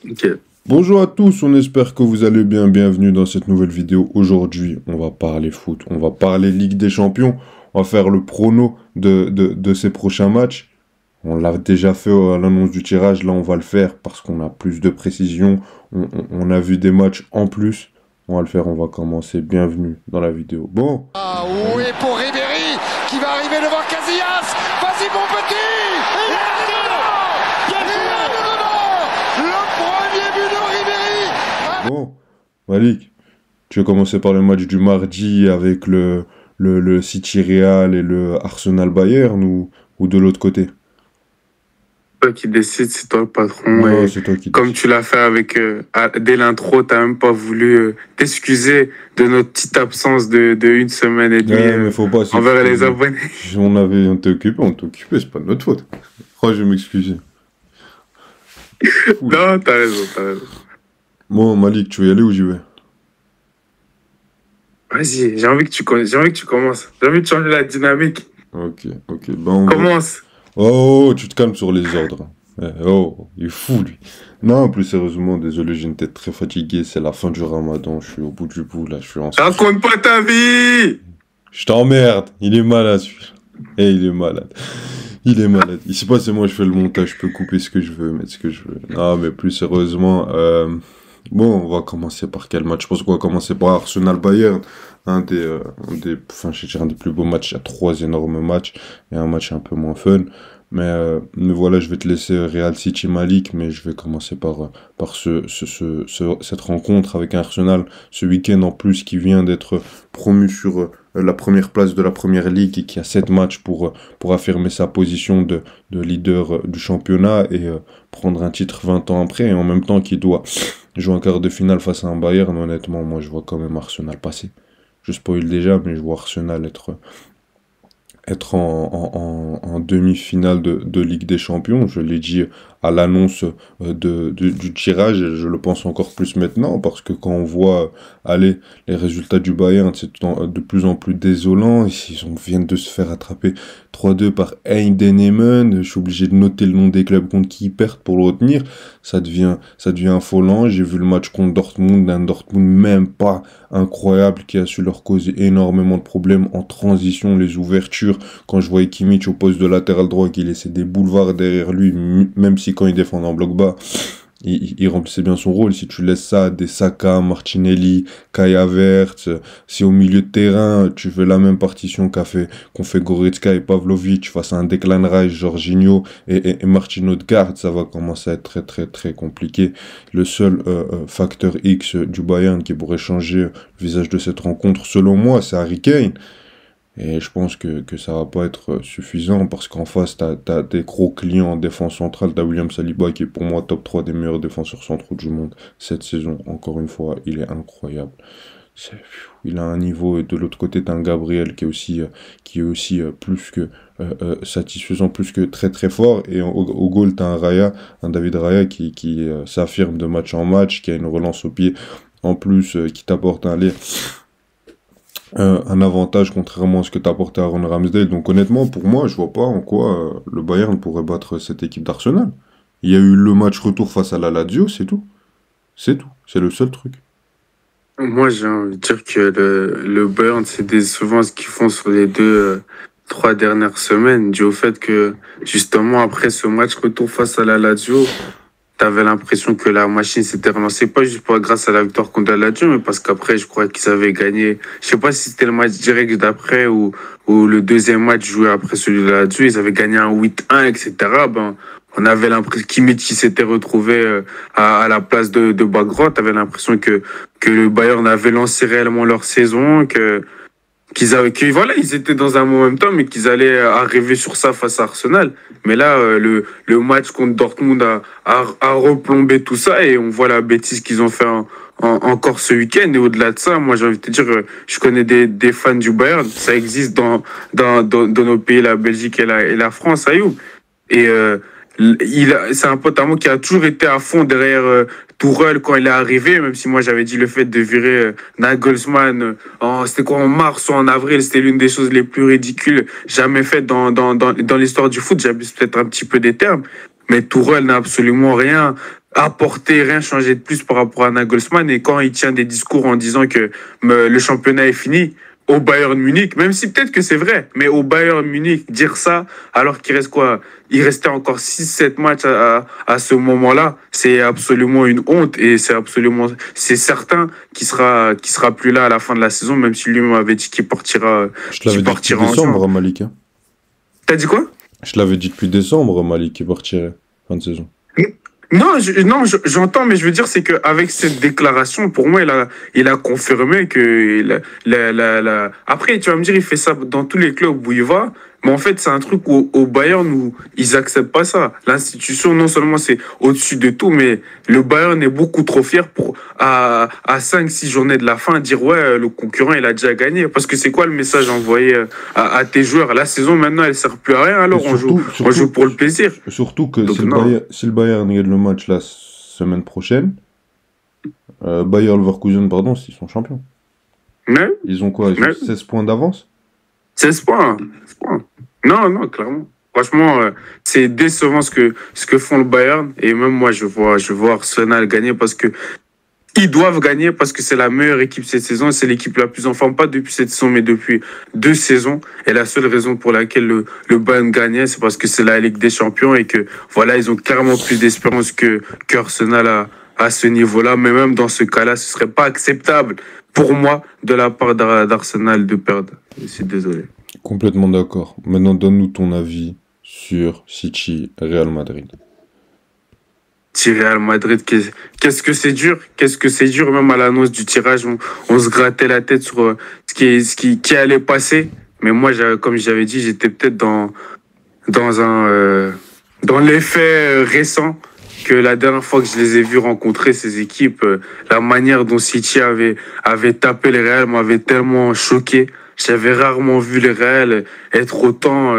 Ok. Bonjour à tous, on espère que vous allez bien. Bienvenue dans cette nouvelle vidéo. Aujourd'hui, on va parler foot, on va parler Ligue des Champions, on va faire le prono de ces prochains matchs. On l'a déjà fait à l'annonce du tirage, là on va le faire parce qu'on a plus de précision, on a vu des matchs en plus. On va le faire, on va commencer. Bienvenue dans la vidéo. Bon, Ah oui, pour Ribéry qui va arriver devant Casillas. Vas-y mon petit. Il est dedans. Il est dedans. Le premier but de Ribéry. bon, Malik, tu veux commencer par le match du mardi avec le City Real et le Arsenal Bayern ou de l'autre côté? Toi qui décides, c'est toi le patron. Non, Et c'est toi qui comme décides. tu l'as fait avec dès l'intro, t'as même pas voulu t'excuser de notre petite absence de une semaine et demie Ouais, mais faut pas envers les s'excuser. abonnés. On t'est occupé, c'est pas de notre faute. Pourquoi je vais m'excuser? Fou, là. Non, t'as raison, t'as raison. Bon, Malik, tu veux y aller ou j'y vais? Vas-y, j'ai envie que tu commences. J'ai envie de changer la dynamique. Ok. Ben, on va... Commence. Oh, tu te calmes sur les ordres. Oh, il est fou, lui. Non, plus sérieusement, désolé, j'ai une tête très fatiguée. C'est la fin du ramadan, je suis au bout du bout, là, je suis en... Raconte pas ta vie. Je t'emmerde, il est malade, celui-là. Eh, il est malade. Il est malade. Ici pas, c'est moi, je fais le montage, je peux couper ce que je veux, mettre ce que je veux. Non, mais plus sérieusement, bon, on va commencer par quel match? Je pense qu'on va commencer par Arsenal-Bayern. Enfin, je vais dire un des plus beaux matchs. Il y a trois énormes matchs et un match un peu moins fun. Mais voilà, je vais te laisser Real City Malik, mais je vais commencer par cette rencontre avec un Arsenal ce week-end en plus qui vient d'être promu sur la première place de la Première Ligue et qui a 7 matchs pour affirmer sa position de leader du championnat et prendre un titre 20 ans après, et en même temps qui doit jouer un quart de finale face à un Bayern. Honnêtement, moi je vois quand même Arsenal passer. Je spoil déjà, mais je vois Arsenal être en demi-finale de Ligue des Champions. Je l'ai dit à l'annonce du tirage, et je le pense encore plus maintenant, parce que quand on voit les résultats du Bayern, c'est de plus en plus désolant. Viennent de se faire attraper 3-2 par Heidenheim. Je suis obligé de noter le nom des clubs contre qui ils perdent pour le retenir. Ça devient affolant. J'ai vu le match contre Dortmund, un Dortmund même pas incroyable, qui a su leur causer énormément de problèmes en transition, les ouvertures. Quand je voyais Kimmich au poste de latéral droit, qui laissait des boulevards derrière lui, même si quand il défend en bloc bas, il remplissait bien son rôle. Si tu laisses ça à des Saka, Martinelli, Kai Havertz, si au milieu de terrain, tu fais la même partition qu'ont fait Goretzka et Pavlovic face à un Declan Rice, Jorginho et Martin Odegaard, ça va commencer à être très très très compliqué. Le seul facteur X du Bayern qui pourrait changer le visage de cette rencontre, selon moi, c'est Harry Kane. Et je pense que ça va pas être suffisant parce qu'en face, t'as des gros clients en défense centrale. T'as William Saliba qui est pour moi top 3 des meilleurs défenseurs centraux du monde cette saison. Encore une fois, il est incroyable. Il a un niveau, et de l'autre côté, t'as un Gabriel qui est aussi plus que satisfaisant, plus que très très fort. Et au goal, t'as un David Raya qui s'affirme de match en match, qui a une relance au pied en plus, qui t'apporte un avantage contrairement à ce que t'apportait Aaron Ramsdale. Donc honnêtement, pour moi, je vois pas en quoi le Bayern pourrait battre cette équipe d'Arsenal. Il y a eu le match retour face à la Lazio, c'est tout. C'est tout. C'est le seul truc. Moi, j'ai envie de dire que le Bayern, c'est décevant ce qu'ils font sur les trois dernières semaines, dû au fait que, justement, après ce match retour face à la Lazio, t'avais l'impression que la machine s'était relancée, pas juste grâce à la victoire contre la Lazio, mais parce qu'après, je crois qu'ils avaient gagné. Je sais pas si c'était le match direct d'après ou le deuxième match joué après celui de la Lazio, ils avaient gagné un 8-1, etc. Ben, on avait l'impression qu'Kimmich s'était retrouvé à la place de Bagro. T'avais l'impression que le Bayern avait lancé réellement leur saison, voilà, ils étaient dans un momentum, mais qu'ils allaient arriver sur ça face à Arsenal. Mais là, le match contre Dortmund a replombé tout ça, et on voit la bêtise qu'ils ont fait encore ce week-end. Et au-delà de ça, moi, j'ai envie de te dire, je connais des fans du Bayern. Ça existe dans nos pays, la Belgique et la France, Ayoub. Et c'est un pote à moi qui a toujours été à fond derrière Tourelle quand il est arrivé, même si moi j'avais dit le fait de virer Nagelsmann, c'était quoi, en mars ou en avril, c'était l'une des choses les plus ridicules jamais faites dans l'histoire du foot. J'abuse peut-être un petit peu des termes. mais Tourelle n'a absolument rien apporté, rien changé de plus par rapport à Nagelsmann. Et quand il tient des discours en disant que le championnat est fini, au Bayern Munich, même si peut-être que c'est vrai, mais au Bayern Munich, dire ça, alors qu'il reste quoi? Il restait encore 6-7 matchs à ce moment-là, c'est absolument une honte et c'est certain qu'il sera plus là à la fin de la saison, même si lui-même avait dit qu'il partira, Je te l'avais qu'il dit depuis partira en décembre, juin. Malik. Hein. T'as dit quoi? Je te l'avais dit depuis décembre, Malik, qui partirait fin de saison. Non, j'entends, mais je veux dire, c'est qu'avec cette déclaration, pour moi, il a confirmé que Après, tu vas me dire, il fait ça dans tous les clubs où il va, mais en fait, c'est un truc au Bayern où ils acceptent pas ça. L'institution, non seulement c'est au-dessus de tout, mais le Bayern est beaucoup trop fier pour, à 5-6 journées de la fin, dire, ouais, le concurrent, il a déjà gagné. Parce que c'est quoi le message envoyé à tes joueurs? La saison, maintenant, elle sert plus à rien, alors on joue pour le plaisir. Surtout que Donc, si le Bayern gagne le match la semaine prochaine, Bayer Leverkusen, pardon, ils sont champions. Mais, Ils ont quoi? Ils ont 16 points d'avance? 16 points. 16 points. Non, clairement. Franchement, c'est décevant ce que font le Bayern. Et même moi, je vois Arsenal gagner parce que ils doivent gagner parce que c'est la meilleure équipe cette saison. C'est l'équipe la plus en forme, pas depuis cette saison, mais depuis 2 saisons. Et la seule raison pour laquelle le Bayern gagnait, c'est parce que c'est la Ligue des Champions et que, voilà, ils ont carrément plus d'espérance qu'Arsenal à ce niveau-là. Mais même dans ce cas-là, ce serait pas acceptable pour moi de la part d'Arsenal de perdre. Je suis désolé. Complètement d'accord. Maintenant, donne-nous ton avis sur City Real Madrid. Real Madrid, qu'est-ce que c'est dur, même à l'annonce du tirage, on se grattait la tête sur ce qui allait passer. Mais moi, comme j'avais dit, j'étais peut-être dans l'effet récent que la dernière fois que je les ai vus rencontrer ces équipes, la manière dont City avait tapé les Real m'avait tellement choqué. J'avais rarement vu les Real être autant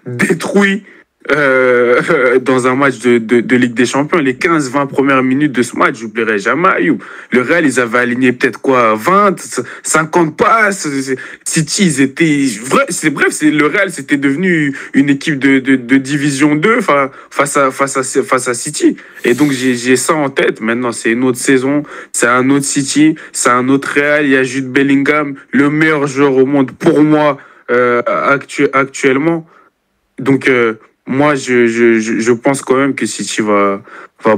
détruits dans un match de Ligue des Champions. Les 15-20 premières minutes de ce match, j'oublierai jamais. Ayoub. Le Real, ils avaient aligné peut-être quoi, 20, 50 passes. City, ils étaient... le Real, c'était devenu une équipe de Division 2 face à City. Et donc, j'ai ça en tête. Maintenant, c'est une autre saison, c'est un autre City, c'est un autre Real. Il y a Jude Bellingham, le meilleur joueur au monde pour moi actuellement. Donc... moi, je pense quand même que City va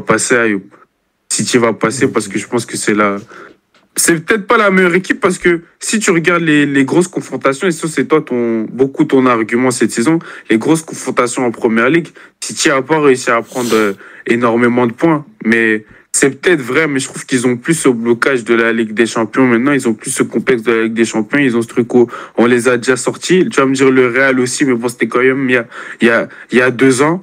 passer, Ayoub. City va passer parce que je pense que c'est peut-être pas la meilleure équipe parce que si tu regardes les grosses confrontations, et ça c'est beaucoup ton argument cette saison, les grosses confrontations en Première Ligue, City n'a pas réussi à prendre énormément de points. Mais c'est peut-être vrai, mais je trouve qu'ils ont plus ce blocage de la Ligue des Champions maintenant. Ils ont plus ce complexe de la Ligue des Champions. Ils ont ce truc où on les a déjà sortis. Tu vas me dire le Real aussi, mais bon, c'était quand même il y a 2 ans.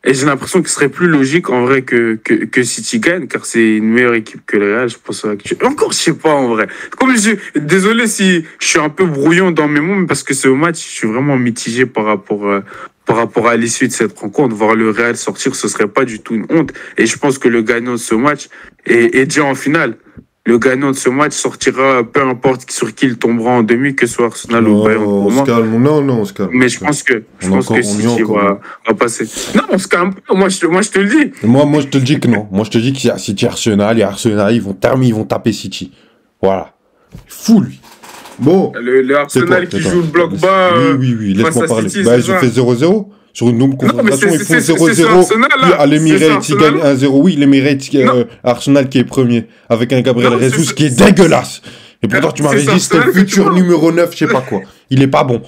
Et j'ai l'impression que ce serait plus logique en vrai que City gagne, car c'est une meilleure équipe que le Real, je pense. Encore, je sais pas en vrai. Désolé si je suis un peu brouillon dans mes mots, mais parce que ce match, je suis vraiment mitigé par rapport à l'issue de cette rencontre. Voir le Real sortir, ce serait pas du tout une honte. Et je pense que le gagnant de ce match est déjà en finale. Le gagnant de ce match sortira, peu importe sur qui il tombera en demi, que ce soit Arsenal ou Bayern pour moi. On se calme. Mais je pense que City va passer. Non, on se calme pas. Moi, je te le dis. Moi, je te le dis que non. Moi, je te dis qu'il y a City Arsenal. Et Arsenal, ils vont taper City. Voilà. Fou, lui. Bon. Le Arsenal qui joue le bloc bas. Oui. Laisse-moi parler. City, ils ont fait 0-0. Sur une double confrontation, ils font 0-0. Arsenal, puis à l'Emirates, ils gagnent 1-0. Oui, l'Emirates, Arsenal qui est premier. Avec un Gabriel Jesus qui est dégueulasse. Et pourtant, tu m'avais dit c'était le futur numéro 9, je sais pas quoi. Il est pas bon.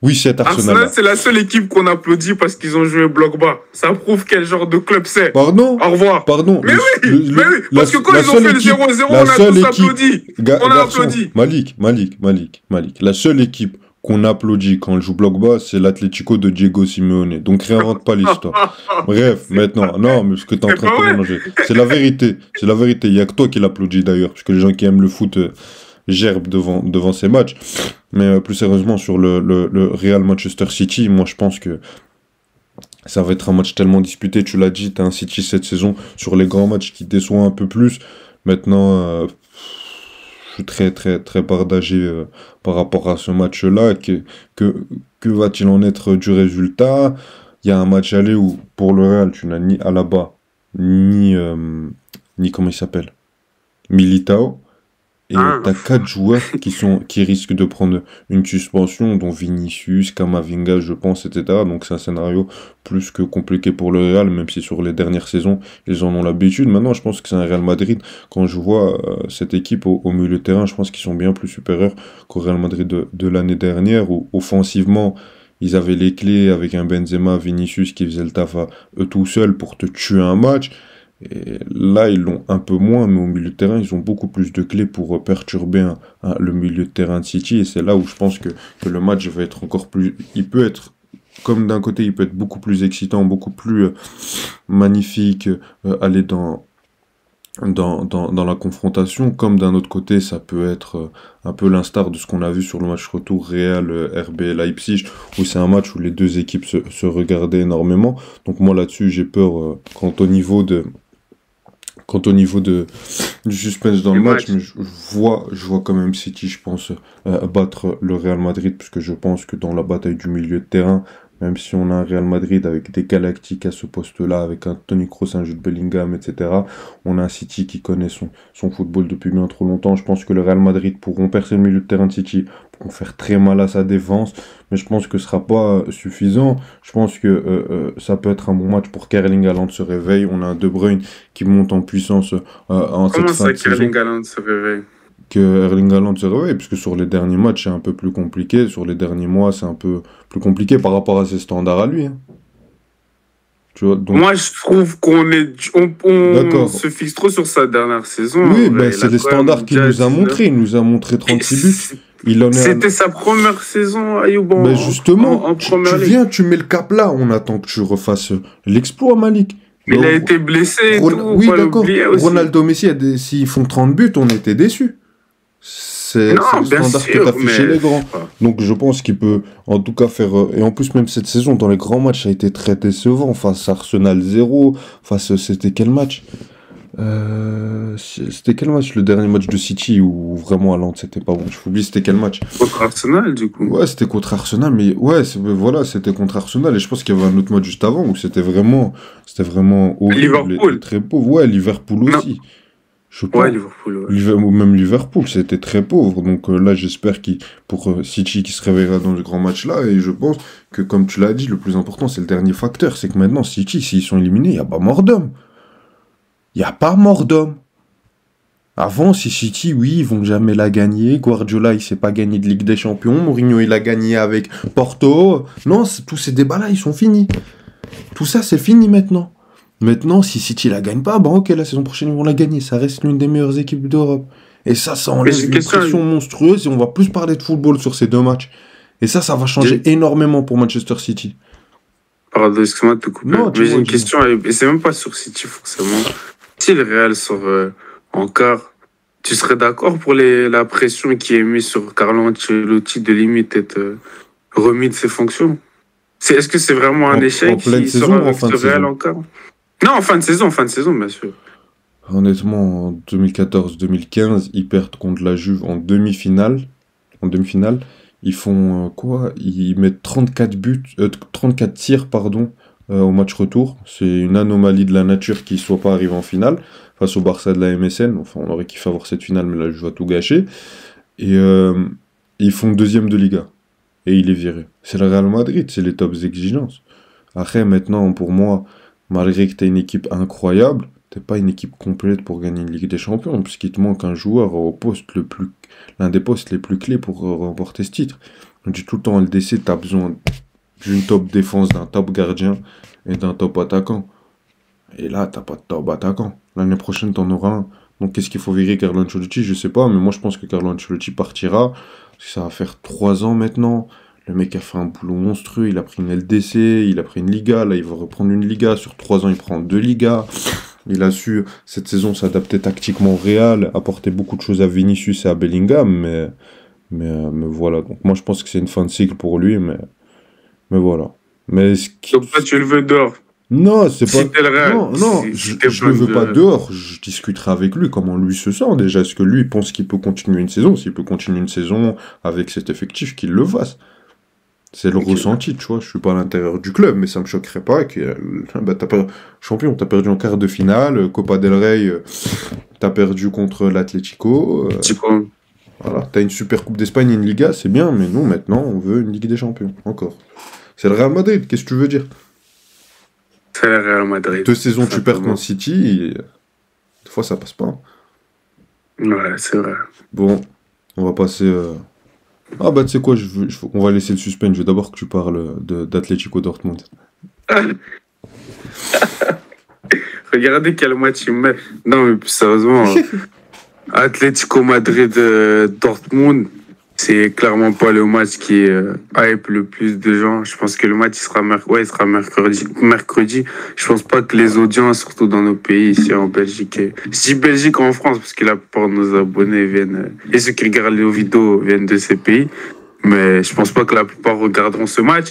Oui, c'est Arsenal. Arsenal, c'est la seule équipe qu'on applaudit parce qu'ils ont joué bloc bas. Ça prouve quel genre de club c'est. Pardon. Au revoir. Pardon. Mais oui. Parce que quand ils ont fait le 0-0, on a tous applaudi. On a applaudi. Malik. La seule équipe qu'on applaudit quand elle joue bloc bas, c'est l'Atlético de Diego Simeone. Donc réinvente pas l'histoire. Bref, maintenant, non, mais ce que t'es en train de te mélanger. C'est la vérité. Il y a que toi qui l'applaudis d'ailleurs, parce que les gens qui aiment le foot gerbent devant ces matchs. Mais plus sérieusement, sur le Real Manchester City, moi je pense que ça va être un match tellement disputé. Tu l'as dit, t'as un City cette saison sur les grands matchs qui déçoit un peu plus. Maintenant, je suis très très très partagé par rapport à ce match-là. Que va-t-il en être du résultat? il y a un match aller où, pour le Real, tu n'as ni Alaba, ni comment il s'appelle, Militao. Et t'as 4 joueurs qui risquent de prendre une suspension, dont Vinicius, Camavinga, je pense, etc. Donc c'est un scénario plus que compliqué pour le Real, même si sur les dernières saisons, ils en ont l'habitude. Maintenant, je pense que c'est un Real Madrid. Quand je vois cette équipe au milieu de terrain, je pense qu'ils sont bien plus supérieurs qu'au Real Madrid de l'année dernière, où offensivement, ils avaient les clés avec un Benzema, Vinicius qui faisait le taf à eux tout seuls pour te tuer un match. Et là, ils l'ont un peu moins, mais au milieu de terrain, ils ont beaucoup plus de clés pour perturber le milieu de terrain de City. Et c'est là où je pense que le match va être encore plus... Il peut être, comme d'un côté, il peut être beaucoup plus excitant, beaucoup plus magnifique, aller dans la confrontation, comme d'un autre côté, ça peut être un peu l'instar de ce qu'on a vu sur le match retour Real RB Leipzig, où c'est un match où les deux équipes se regardaient énormément. Donc moi, là-dessus, j'ai peur quant au niveau du suspense dans le match, mais je vois quand même City, je pense, battre le Real Madrid, puisque je pense que dans la bataille du milieu de terrain, même si on a un Real Madrid avec des Galactiques à ce poste-là, avec un Toni Kroos, un Jude Bellingham, etc., on a un City qui connaît son football depuis bien trop longtemps. Je pense que le Real Madrid pourront percer le milieu de terrain de City, pourront faire très mal à sa défense, mais je pense que ce sera pas suffisant. Je pense que ça peut être un bon match pour qu'Erling Haaland se réveille. On a un De Bruyne qui monte en puissance en cette fin de saison. Comment ça qu'Erling Haaland se réveille? Que Erling Haaland se réveille, puisque sur les derniers matchs, c'est un peu plus compliqué. Sur les derniers mois, c'est un peu plus compliqué par rapport à ses standards à lui. Hein. Tu vois, donc... Moi, je trouve on se fixe trop sur sa dernière saison. Oui, ben, c'est les standards qu'il nous a montré. Il nous a montré 36 buts. C'était sa première saison, Ayoub, ben justement, tu viens, tu mets le cap là. On attend que tu refasses l'exploit, Malik. Mais il a été blessé et tout. Oui, d'accord. Ronaldo, Messi, s'ils font 30 buts, on était déçus. C'est le standard que t'as affiché les grands. Donc je pense qu'il peut en tout cas faire... Et en plus même cette saison, dans les grands matchs, ça a été très décevant. Face à Arsenal 0, c'était quel match c'était quel match, le dernier match de City, où vraiment Haaland c'était pas bon. Je oublie c'était quel match. Contre Arsenal du coup. Ouais, c'était contre Arsenal, mais ouais, voilà, c'était contre Arsenal. Et je pense qu'il y avait un autre match juste avant où c'était vraiment horrible. Liverpool. Et très pauvre. Ouais, Liverpool aussi. Non. Ouais, Liverpool. Ouais. Même Liverpool, c'était très pauvre. Donc là, j'espère pour City qui se réveillera dans ce grand match-là. Et je pense que, comme tu l'as dit, le plus important, c'est le dernier facteur. C'est que maintenant, City, s'ils sont éliminés, il n'y a pas mort d'homme. Il n'y a pas mort d'homme. Avant, si City, oui, ils vont jamais la gagner. Guardiola, il s'est pas gagné de Ligue des Champions. Mourinho, il a gagné avec Porto. Non, tous ces débats-là, ils sont finis. Tout ça, c'est fini maintenant. Maintenant, si City la gagne pas, ok, la saison prochaine, ils vont la gagner. Ça reste l'une des meilleures équipes d'Europe. Et ça enlève une pression monstrueuse et on va plus parler de football sur ces 2 matchs. Et ça va changer énormément pour Manchester City. Pardon, excuse-moi de te couper. Non, mais j'ai une question, et c'est même pas sur City forcément. Si le Real sort en quart, tu serais d'accord pour la pression qui est mise sur Carlo Ancelotti de limite être remis de ses fonctions? Est-ce que c'est vraiment un échec s'il sort avec le Real en quart? Non, en fin de saison, bien sûr. Honnêtement, en 2014-2015, ils perdent contre la Juve en demi-finale. Ils font quoi? Ils mettent 34 tirs, au match retour. C'est une anomalie de la nature qu'ils ne soient pas arrivés en finale face au Barça de la MSN. Enfin, on aurait kiffé avoir cette finale, mais la Juve a tout gâché. Et ils font 2e de Liga. Et il est viré. C'est le Real Madrid, c'est les tops exigences. Après, maintenant, pour moi, malgré que tu as une équipe incroyable, t'es pas une équipe complète pour gagner une Ligue des Champions, puisqu'il te manque un joueur l'un des postes les plus clés pour remporter ce titre. On dit tout le temps, LDC, t'as besoin d'une top défense, d'un top gardien et d'un top attaquant. Et là, t'as pas de top attaquant. L'année prochaine, t'en auras un. Donc, qu'est-ce qu'il faut virer Carlo Ancelotti? Je sais pas, mais moi, je pense que Carlo Ancelotti partira. Ça va faire 3 ans maintenant. Le mec a fait un boulot monstrueux, il a pris une LDC, il a pris une Liga, là il va reprendre une Liga, sur 3 ans il prend 2 Ligas. Il a su, cette saison, s'adapter tactiquement au Real, apporter beaucoup de choses à Vinicius et à Bellingham, mais voilà. Donc moi je pense que c'est une fin de cycle pour lui, mais voilà. Donc toi tu le veux dehors? Non, c'est pas... Non, je le veux pas dehors, je discuterai avec lui comment lui se sent déjà. Est-ce que lui pense qu'il peut continuer une saison? S'il peut continuer une saison avec cet effectif, qu'il le fasse. C'est le Ok. ressenti, tu vois. Je suis pas à l'intérieur du club, mais ça me choquerait pas que champion, t'as perdu en quart de finale, Copa del Rey, t'as perdu contre l'Atlético. Chico. Voilà, t'as une Super Coupe d'Espagne et une Liga, c'est bien, mais nous maintenant on veut une Ligue des Champions, encore. C'est le Real Madrid, qu'est-ce que tu veux dire? C'est le Real Madrid. 2 saisons tu perds simplement. contre City, et des fois ça passe pas, hein. Ouais, c'est vrai. Bon, on va passer. Ah bah tu sais quoi, on va laisser le suspense. Je veux d'abord que tu parles d'Atlético Dortmund. Regardez quel match il met. Non, mais plus sérieusement, Atlético Madrid Dortmund, c'est clairement pas le match qui hype le plus de gens. Je pense que le match il sera mercredi. Je pense pas que les audiences, surtout dans nos pays ici en Belgique, je dis Belgique en France parce que la plupart de nos abonnés viennent et ceux qui regardent nos vidéos viennent de ces pays. Mais je pense pas que la plupart regarderont ce match.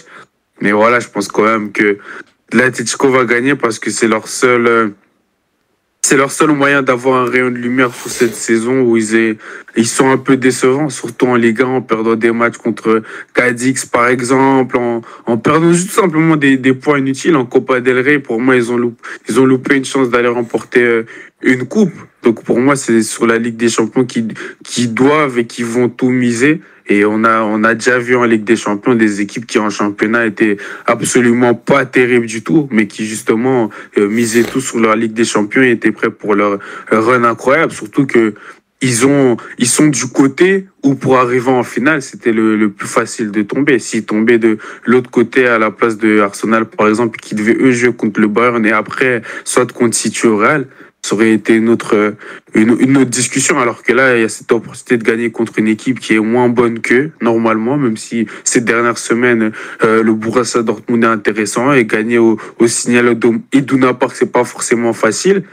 Mais voilà, je pense quand même que l'Atlético va gagner parce que c'est leur seul moyen d'avoir un rayon de lumière sur cette saison où ils sont un peu décevants, surtout en Ligue 1, en perdant des matchs contre Cadix, par exemple, en perdant juste simplement des points inutiles. En Copa del Rey, pour moi, ils ont loupé une chance d'aller remporter une coupe. Donc pour moi, c'est sur la Ligue des Champions qui doivent et qui vont tout miser. Et on a déjà vu en Ligue des Champions des équipes qui en championnat étaient absolument pas terribles du tout, mais qui justement misaient tout sur leur Ligue des Champions et étaient prêts pour leur run incroyable. Surtout que ils sont du côté où pour arriver en finale, c'était le plus facile de tomber. S'ils tombaient de l'autre côté à la place de Arsenal, par exemple, qui devaient eux jouer contre le Bayern et après, soit contre City au Real, ça aurait été une autre discussion. Alors que là, il y a cette opportunité de gagner contre une équipe qui est moins bonne qu'eux, normalement, même si ces dernières semaines, le Borussia Dortmund est intéressant et gagner au Signal Iduna Park, c'est pas forcément facile.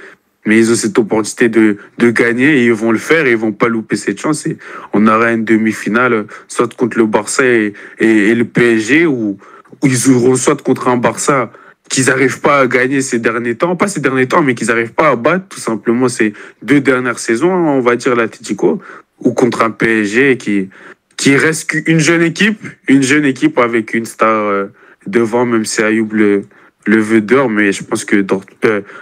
Mais ils ont cette opportunité de gagner et ils vont le faire et ils vont pas louper cette chance. Et on aura une demi-finale, soit contre le Barça et le PSG, ou ils joueront soit contre un Barça qu'ils n'arrivent pas à gagner ces derniers temps, pas ces derniers temps, mais qu'ils n'arrivent pas à battre tout simplement ces 2 dernières saisons, on va dire l'Atlético, ou contre un PSG qui reste une jeune équipe avec une star devant, même si Ayoub le veut d'or, mais je pense que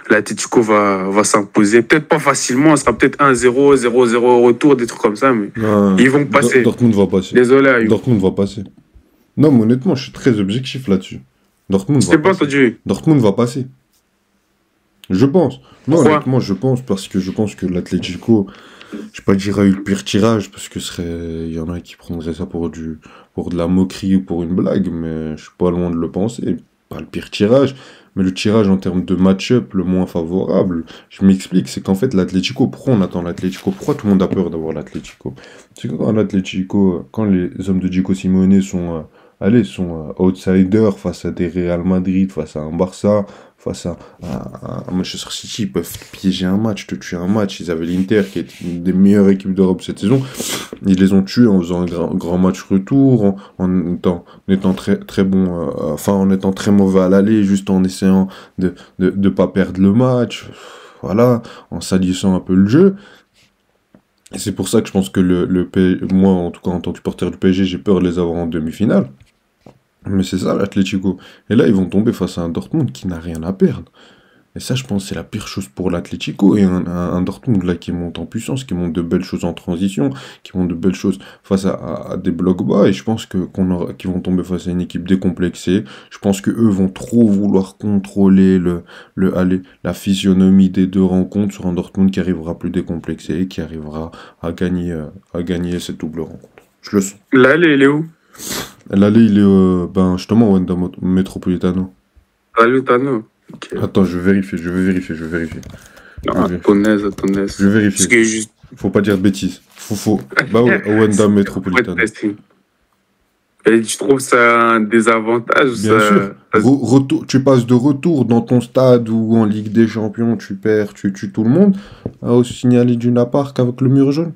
l'Atlético va s'imposer. Peut-être pas facilement, ça sera peut-être 1-0, 0-0 au retour, des trucs comme ça, mais Non, ils vont passer. Dortmund va passer. Désolé, Ayoub. Dortmund va passer. Non, mais honnêtement, je suis très objectif là-dessus. Dortmund Je va t'ai pas passer. entendu. Dortmund va passer. Je pense. Non, Pourquoi? honnêtement, je pense parce que je pense que l'Atlético, je vais pas dire a eu le pire tirage parce que il y en a qui prendraient ça pour de la moquerie ou pour une blague, mais je suis pas loin de le penser. Pas le pire tirage, mais le tirage en termes de match-up le moins favorable. Je m'explique, c'est qu'en fait l'Atlético, pourquoi on attend l'Atlético? Pourquoi tout le monde a peur d'avoir l'Atlético? C'est que quand l'Atlético, quand les hommes de Diego Simeone sont outsiders face à des Real Madrid, face à un Barça, face à Manchester City, ils peuvent te piéger un match, te tuer un match. Ils avaient l'Inter qui est une des meilleures équipes d'Europe cette saison. Ils les ont tués en faisant un grand match retour, en étant très, très bon, en étant très mauvais à l'aller, juste en essayant de pas perdre le match. Voilà, en salissant un peu le jeu. Et c'est pour ça que je pense que moi, en tout cas, en tant que supporter du PSG, j'ai peur de les avoir en demi-finale. Mais c'est ça, l'Atlético. Et là, ils vont tomber face à un Dortmund qui n'a rien à perdre. Et ça, je pense, c'est la pire chose pour l'Atlético. Et un Dortmund, là, qui monte en puissance, qui monte de belles choses en transition, qui monte de belles choses face à des blocs bas. Et je pense qu'ils vont tomber face à une équipe décomplexée. Je pense que eux vont trop vouloir contrôler la physionomie des deux rencontres sur un Dortmund qui arrivera plus décomplexé et qui arrivera à gagner cette double rencontre. Je le sens. Là, il est où? L'aller, il est justement au Wanda Metropolitano. Salutano. Ok. Attends, je vais vérifier. Non, à ton aise. Je vais Parce vérifier. que juste. Faut pas dire de bêtises. Bah ouais, au Wanda Metropolitano. Et tu trouves ça un désavantage? Bien sûr. Tu passes de retour dans ton stade ou en Ligue des Champions, tu perds, tu tues tout le monde, au Signal Iduna Park avec le mur jaune.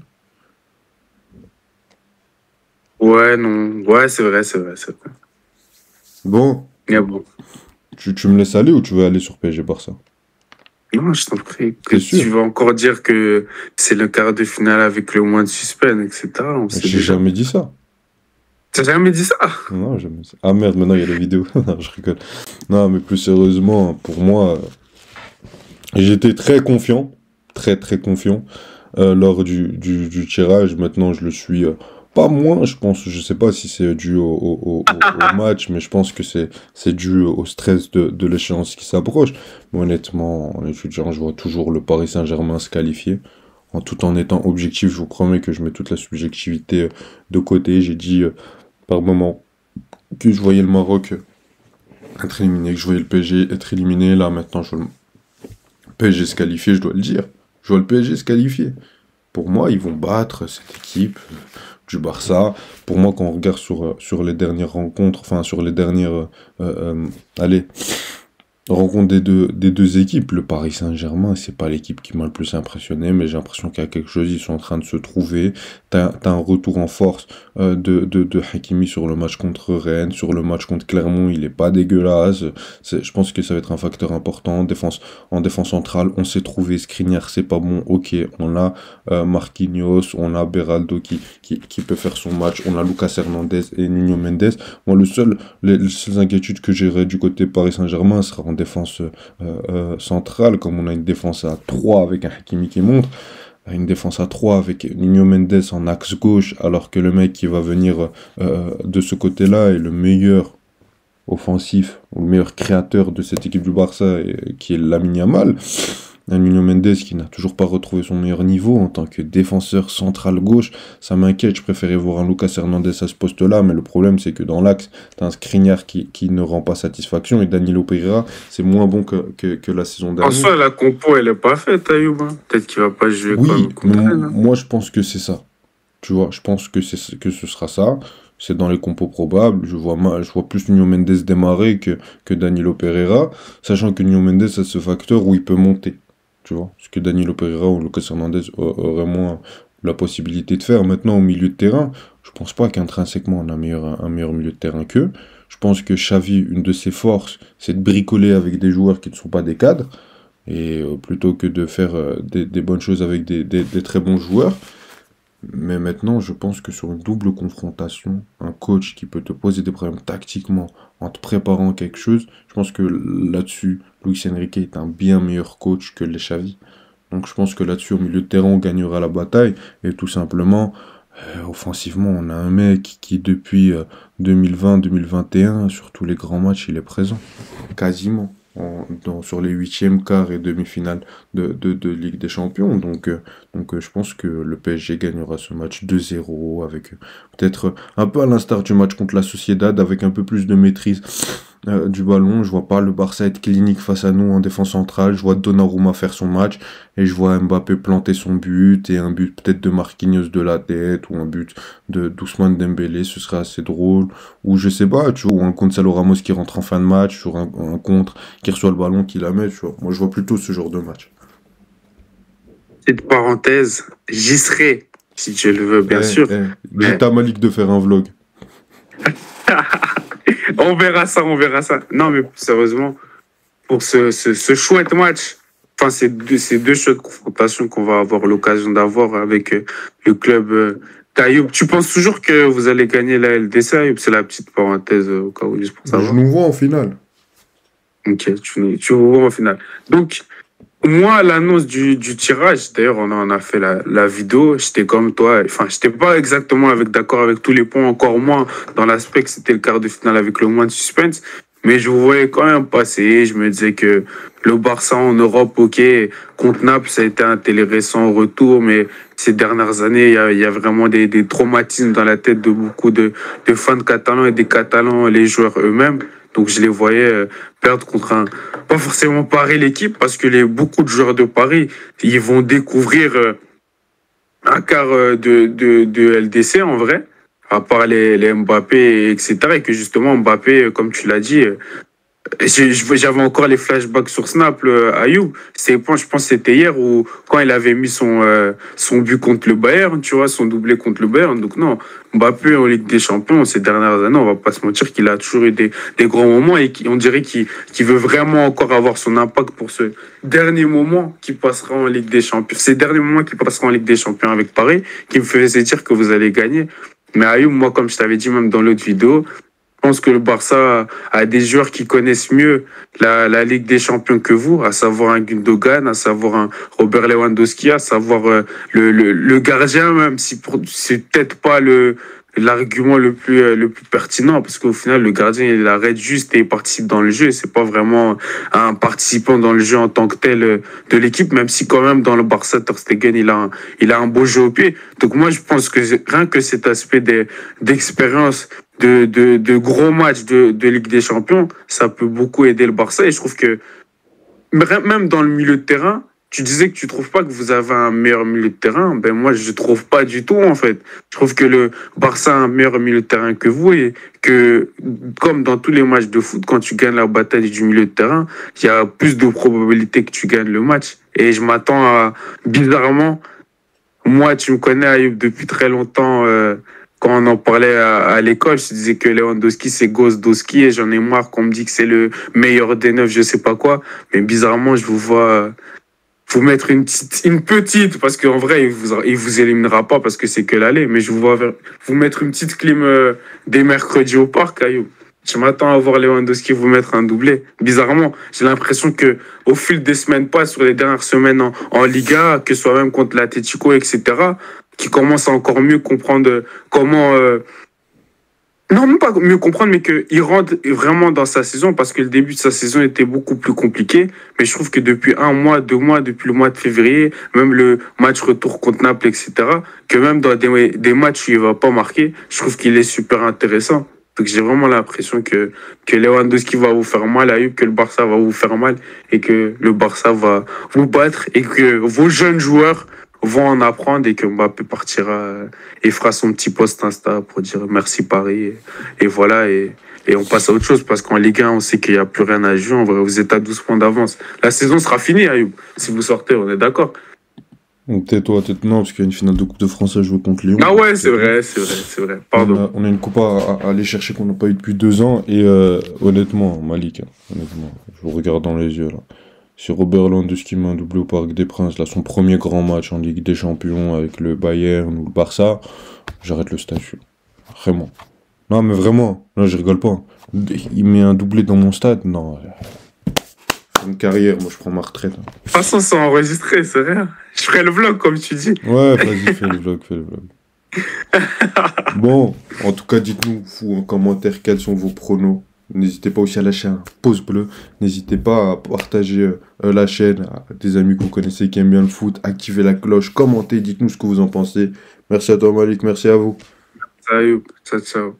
Ouais, non. Ouais, c'est vrai. Bon, Mais bon. tu me laisses aller ou tu veux aller sur PSG Barça? Non, je t'en prie. Que T'es sûr? tu vas encore dire que c'est le quart de finale avec le moins de suspense, etc. On sait J'ai déjà. jamais dit ça. T'as jamais dit ça? Non, jamais ça. Ah merde, maintenant il y a la vidéo. Non, je rigole. Non, mais plus sérieusement, pour moi, j'étais très confiant, très très confiant lors du tirage. Maintenant, je le suis pas moins, je pense. Je sais pas si c'est dû au match, mais je pense que c'est dû au stress de l'échéance qui s'approche. Mais honnêtement, en étudiant, je vois toujours le Paris Saint-Germain se qualifier. Tout en étant objectif, je vous promets que je mets toute la subjectivité de côté. J'ai dit par moment que je voyais le Maroc être éliminé, que je voyais le PSG être éliminé. Là, maintenant, je vois le PSG se qualifier, je dois le dire. Je vois le PSG se qualifier. Pour moi, ils vont battre cette équipe du Barça. Pour moi, quand on regarde sur les dernières rencontres, enfin sur les dernières allez, rencontres des deux équipes, le Paris Saint-Germain, c'est pas l'équipe qui m'a le plus impressionné, mais j'ai l'impression qu'il y a quelque chose, ils sont en train de se trouver. T'as un retour en force de Hakimi sur le match contre Rennes, sur le match contre Clermont, il est pas dégueulasse. Je pense que ça va être un facteur important. En défense centrale, on s'est trouvé. Skriniar, c'est pas bon, ok. On a Marquinhos, on a Beraldo qui peut faire son match, on a Lucas Hernandez et Nuno Mendes. Moi, les seules inquiétudes que j'aurais du côté Paris Saint-Germain sera en défense centrale, comme on a une défense à 3 avec un Hakimi qui monte, une défense à 3 avec Nuno Mendes en axe gauche, alors que le mec qui va venir de ce côté-là est le meilleur offensif, ou le meilleur créateur de cette équipe du Barça, qui est Lamine Yamal. Un Nuno Mendes qui n'a toujours pas retrouvé son meilleur niveau en tant que défenseur central gauche, ça m'inquiète. Je préférais voir un Lucas Hernandez à ce poste-là, mais le problème c'est que dans l'axe, t'as un Skriniar qui ne rend pas satisfaction, et Danilo Pereira, c'est moins bon que la saison En dernière. soi, la compo, elle est pas faite, Ayoub. Peut-être qu'il va pas jouer Oui, comme mais Rennes, hein. moi je pense que c'est ça. Tu vois, je pense que ce sera ça. C'est dans les compos probables. Je vois plus Nuno Mendes démarrer que Danilo Pereira, sachant que Nuno Mendes a ce facteur où il peut monter. Tu vois, ce que Danilo Pereira ou Lucas Hernandez auraient moins la possibilité de faire. Maintenant, au milieu de terrain, je pense pas qu'intrinsèquement on a un meilleur milieu de terrain qu'eux. Je pense que Xavi, une de ses forces, c'est de bricoler avec des joueurs qui ne sont pas des cadres, et plutôt que de faire des bonnes choses avec des très bons joueurs. Mais maintenant, je pense que sur une double confrontation, un coach qui peut te poser des problèmes tactiquement en te préparant quelque chose, je pense que là-dessus, Luis Enrique est un bien meilleur coach que les Xavi. Donc je pense que là-dessus, au milieu de terrain, on gagnera la bataille. Et tout simplement, offensivement, on a un mec qui depuis 2020-2021, sur tous les grands matchs, il est présent. Quasiment. Sur les huitièmes, quarts et demi-finales de Ligue des Champions. Donc, je pense que le PSG gagnera ce match 2-0 avec peut-être un peu à l'instar du match contre la Sociedad, avec un peu plus de maîtrise du ballon. Je vois pas le Barça être clinique face à nous en défense centrale. Je vois Donnarumma faire son match et je vois Mbappé planter son but, et un but peut-être de Marquinhos de la tête, ou un but de Ousmane Dembélé, ce serait assez drôle. Ou je sais pas, tu vois, ou un Gonzalo Ramos qui rentre en fin de match sur un contre, qui reçoit le ballon, qui la met, tu vois. Moi, je vois plutôt ce genre de match. Petite parenthèse, j'y serai, si Dieu le veut, bien sûr. Dites à Malik de faire un vlog. On verra ça, on verra ça. Non, mais sérieusement, pour ce chouette match, enfin, ces deux chouettes confrontations qu'on va avoir l'occasion d'avoir avec le club d'Ayoub. Tu penses toujours que vous allez gagner la LDC, Ayoub? C'est la petite parenthèse au cas où, juste pour savoir. Je nous vois en finale. Ok, tu vous vois en finale. Donc, moi, à l'annonce du tirage, d'ailleurs, on en a fait la vidéo, j'étais comme toi, enfin, j'étais pas exactement d'accord avec tous les points, encore moins dans l'aspect que c'était le quart de finale avec le moins de suspense, mais je vous voyais quand même passer. Je me disais que le Barça en Europe, ok, contre Naples, ça a été un intéressant retour, mais ces dernières années, il y a vraiment des traumatismes dans la tête de beaucoup de fans catalans et des Catalans, les joueurs eux-mêmes. Donc je les voyais perdre contre pas forcément Paris l'équipe, parce que beaucoup de joueurs de Paris, ils vont découvrir un quart de LDC en vrai, à part les Mbappé, etc. Et que justement Mbappé, comme tu l'as dit, j'avais encore les flashbacks sur Snap, Ayoub. Je pense que c'était hier, où quand il avait mis son but contre le Bayern, tu vois, son doublé contre le Bayern. Donc non, Mbappé en Ligue des Champions, ces dernières années, on va pas se mentir qu'il a toujours eu des grands moments, et on dirait qu'il veut vraiment encore avoir son impact pour ce dernier moment qui passera en Ligue des Champions. Ces derniers moments qui passeront en Ligue des Champions avec Paris, qui me faisaient dire que vous allez gagner. Mais Ayoub, moi, comme je t'avais dit même dans l'autre vidéo, je pense que le Barça a des joueurs qui connaissent mieux la Ligue des Champions que vous, à savoir un Gundogan, à savoir un Robert Lewandowski, à savoir le gardien même, si c'est peut-être pas l'argument le plus pertinent, parce qu'au final, le gardien, il arrête juste et il participe dans le jeu. C'est pas vraiment un participant dans le jeu en tant que tel de l'équipe, même si quand même dans le Barça, Ter Stegen, il a un beau jeu au pied. Donc moi, je pense que rien que cet aspect d'expérience, de gros matchs de Ligue des Champions, ça peut beaucoup aider le Barça. Et je trouve que même dans le milieu de terrain, tu disais que tu trouves pas que vous avez un meilleur milieu de terrain. Ben moi, je trouve pas du tout, en fait. Je trouve que le Barça a un meilleur milieu de terrain que vous et que, comme dans tous les matchs de foot, quand tu gagnes la bataille du milieu de terrain, il y a plus de probabilité que tu gagnes le match. Et je m'attends à, bizarrement, moi, tu me connais, Ayoub, depuis très longtemps, quand on en parlait à l'école, je te disais que Lewandowski, c'est Ghost-Dowski et j'en ai marre qu'on me dit que c'est le meilleur des neufs, je sais pas quoi. Mais bizarrement, je vous vois vous mettre une petite, parce qu'en vrai, il vous éliminera pas parce que c'est que l'aller, mais je vous vois vous mettre une petite clim des mercredis au parc, Ayoub. Je m'attends à voir Lewandowski vous mettre un doublé. Bizarrement, j'ai l'impression que au fil des semaines passent, sur les dernières semaines en Liga, que ce soit même contre l'Atlético, etc., qui commence à encore mieux comprendre comment non, même pas mieux comprendre, mais qu'il rentre vraiment dans sa saison, parce que le début de sa saison était beaucoup plus compliqué. Mais je trouve que depuis un mois, 2 mois, depuis le mois de février, même le match retour contre Naples, etc., que même dans des matchs où il va pas marquer, je trouve qu'il est super intéressant. Donc j'ai vraiment l'impression que Lewandowski va vous faire mal, Ayoub, que le Barça va vous faire mal, et que le Barça va vous battre, et que vos jeunes joueurs vont en apprendre, et que Mbappé partira et fera son petit post Insta pour dire merci Paris. Et voilà, et on passe à autre chose, parce qu'en Ligue 1, on sait qu'il n'y a plus rien à jouer. En vrai, vous êtes à 12 points d'avance. La saison sera finie, Ayoub, si vous sortez, on est d'accord. Tais-toi, non, parce qu'il y a une finale de Coupe de France à jouer contre Lyon. Ah ouais, c'est vrai. Pardon. On a une coupe à aller chercher qu'on n'a pas eu depuis 2 ans. Et honnêtement, Malik, honnêtement, je vous regarde dans les yeux là. Si Robert Lewandowski met un doublé au Parc des Princes, là, son premier grand match en Ligue des Champions avec le Bayern ou le Barça, j'arrête le statut. Vraiment. Non, mais vraiment. Là, je rigole pas. Il met un doublé dans mon stade. Non. Une carrière, moi, je prends ma retraite. De toute façon, c'est enregistré, c'est rien. Je ferai le vlog, comme tu dis. Ouais, vas-y, fais le vlog. Bon, en tout cas, dites-nous, vous, en commentaire, quels sont vos pronos. N'hésitez pas aussi à lâcher un pouce bleu. N'hésitez pas à partager la chaîne à des amis que vous connaissez qui aiment bien le foot. Activez la cloche, commentez, dites-nous ce que vous en pensez. Merci à toi Malik, merci à vous. Salut, ciao.